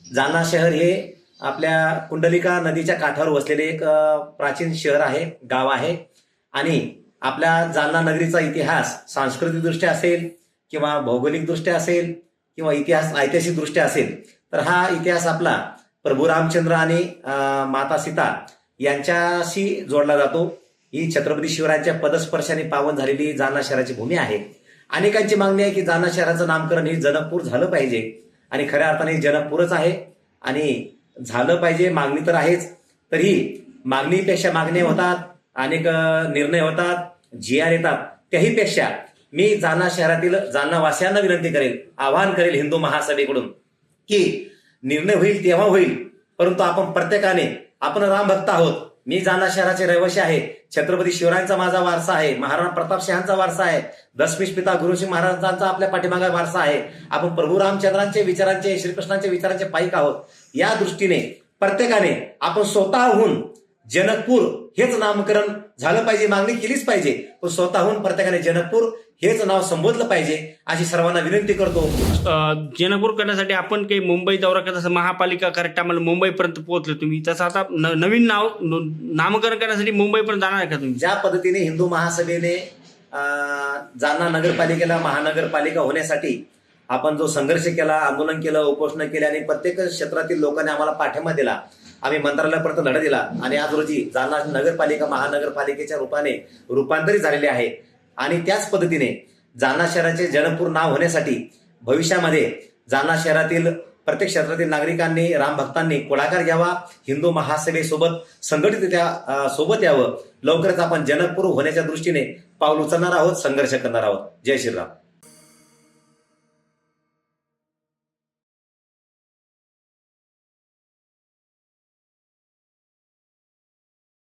जालना शहर हे आपल्या कुंडलिका नदीच्या काठावर वसलेले एक प्राचीन शहर आहे, गाव आहे. आणि आपल्या जालना नगरीचा इतिहास सांस्कृतिकदृष्ट्या असेल किंवा भौगोलिकदृष्ट्या असेल किंवा ऐतिहासिकदृष्ट्या असेल, तर हा इतिहास आपला प्रभू रामचंद्र आणि माता सीता यांच्याशी जोडला जातो. ही छत्रपती शिवरायांच्या पदस्पर्शाने पावन झालेली जालना शहराची भूमी आहे. अनेकांची मागणी आहे की जालना शहराचं नामकरण हे जनकपूर झालं पाहिजे, आणि खऱ्या अर्थाने जनकपूरच आहे आणि झालं पाहिजे. मागणी तर आहेच, तरी मागणीपेक्षा मागण्या होतात, अनेक निर्णय होतात, GR येतात. त्याहीपेक्षा मी जालना शहरातील जालना वासियांना विनंती करेल, आवाहन करेल हिंदू महासभेकडून की निर्णय होईल तेव्हा होईल, परंतु आपण राम भक्त आहोत. मी जालना शहराचे रहिवासी आहे. छत्रपती शिवरायांचा माझा वारसा आहे, महाराणा प्रतापसिंहांचा वारसा आहे, दशमेश पिता गुरुसिंग महाराजांचा आपल्या पाठीमागे वारसा आहे. आपण प्रभू रामचंद्रांचे विचारांचे, श्रीकृष्णांचे विचारांचे पाईक आहोत. या दृष्टीने प्रत्येकाने आपण स्वतःहून जनकपूर हेच नामकरण झालं पाहिजे, मागणी केलीच पाहिजे, पण स्वतःहून प्रत्येकाने जनकपूर हेच नाव संबोधलं पाहिजे अशी सर्वांना विनंती करतो. जनकपूर करण्यासाठी आपण काही मुंबई दौरा करत असं महापालिका करेक्ट आम्हाला मुंबईपर्यंत पोहोचले तुम्ही, तसं आता नवीन नामकरण करण्यासाठी मुंबईपर्यंत जाणार आहे का तुम्ही? ज्या पद्धतीने हिंदू महासभेने जालना नगरपालिकेला महानगरपालिका होण्यासाठी आपण जो संघर्ष केला, आंदोलन केलं, उपोषण केले आणि प्रत्येक क्षेत्रातील लोकांनी आम्हाला पाठिंबा दिला, आम्ही मंत्रालयापर्यंत लढा दिला आणि आज रोजी जालना नगरपालिका महानगरपालिकेच्या रूपाने रूपांतरित झालेले आहे. आणि त्याच पद्धतीने जालना शहराचे जनकपूर नाव होण्यासाठी भविष्यामध्ये जालना शहरातील प्रत्येक क्षेत्रातील नागरिकांनी, रामभक्तांनी पुढाकार घ्यावा, हिंदू महासभेसोबत संघटितरित्या सोबत यावं. लवकरच आपण जनकपूर होण्याच्या दृष्टीने पाऊल उचलणार आहोत, संघर्ष करणार आहोत. जय श्रीराम.